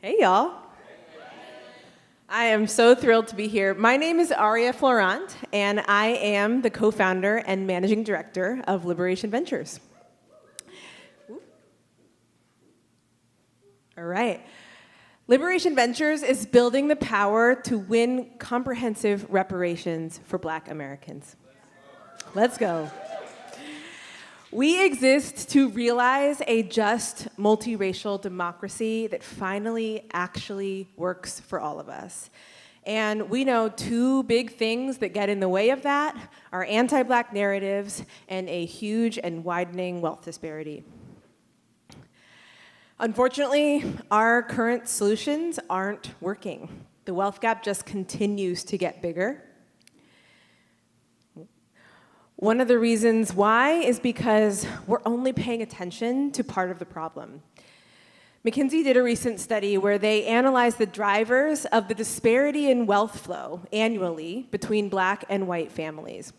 Hey, y'all. I am so thrilled to be here. My name is Aria Florent, and I am the co-founder and managing director of Liberation Ventures. All right. Liberation Ventures is building the power to win comprehensive reparations for Black Americans. Let's go. We exist to realize a just multiracial democracy that finally actually works for all of us. And we know two big things that get in the way of that are anti-Black narratives and a huge and widening wealth disparity. Unfortunately, our current solutions aren't working. The wealth gap just continues to get bigger. One of the reasons why is because we're only paying attention to part of the problem. McKinsey did a recent study where they analyzed the drivers of the disparity in wealth flow annually between Black and white families.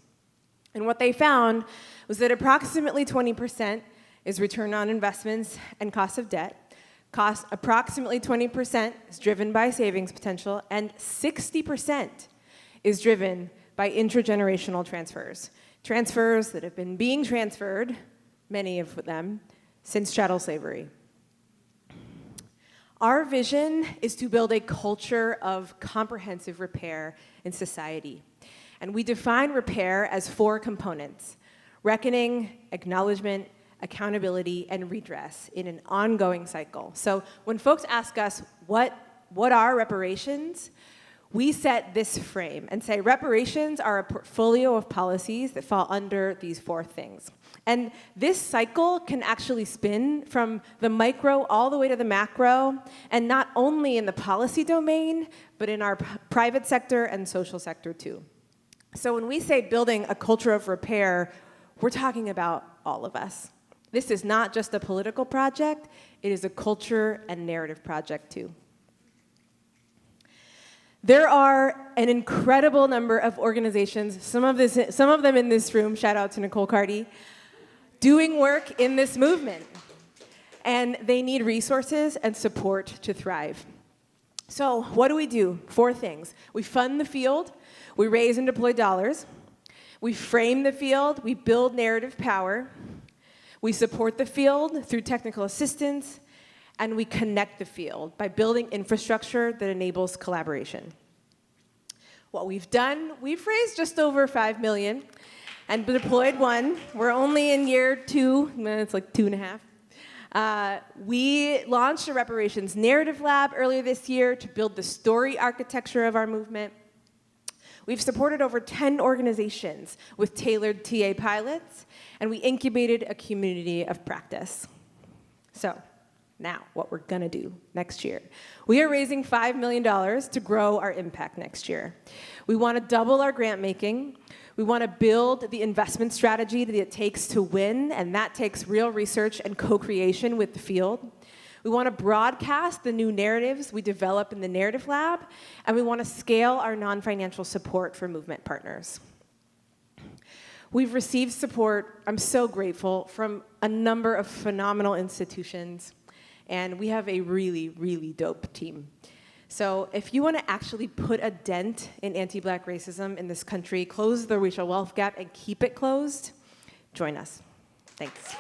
And what they found was that approximately 20% is return on investments and cost of debt. Approximately 20% is driven by savings potential, and 60% is driven by intergenerational transfers. Transfers that have been being transferred, many of them, since chattel slavery. Our vision is to build a culture of comprehensive repair in society. And we define repair as 4 components: reckoning, acknowledgement, accountability, and redress in an ongoing cycle. So when folks ask us, what are reparations? We set this frame and say reparations are a portfolio of policies that fall under these 4 things. And this cycle can actually spin from the micro all the way to the macro, and not only in the policy domain, but in our private sector and social sector too. So when we say building a culture of repair, we're talking about all of us. This is not just a political project, it is a culture and narrative project too. There are an incredible number of organizations, some of them in this room, shout out to Nicole Carty, doing work in this movement. And they need resources and support to thrive. So what do? 4 things. We fund the field, we raise and deploy dollars, we frame the field, we build narrative power, we support the field through technical assistance, and we connect the field by building infrastructure that enables collaboration. What we've done, we've raised just over $5 million and deployed 1. We're only in year 2, it's like 2.5. We launched a reparations narrative lab earlier this year to build the story architecture of our movement. We've supported over 10 organizations with tailored TA pilots, and we incubated a community of practice. So, now, what we're gonna do next year. We are raising $5 million to grow our impact next year. We wanna double our grant making. We wanna build the investment strategy that it takes to win, and that takes real research and co-creation with the field. We wanna broadcast the new narratives we develop in the Narrative Lab, and we wanna scale our non-financial support for movement partners. We've received support, I'm so grateful, from a number of phenomenal institutions. And we have a really, really dope team. So if you want to actually put a dent in anti-Black racism in this country, close the racial wealth gap, and keep it closed, join us. Thanks.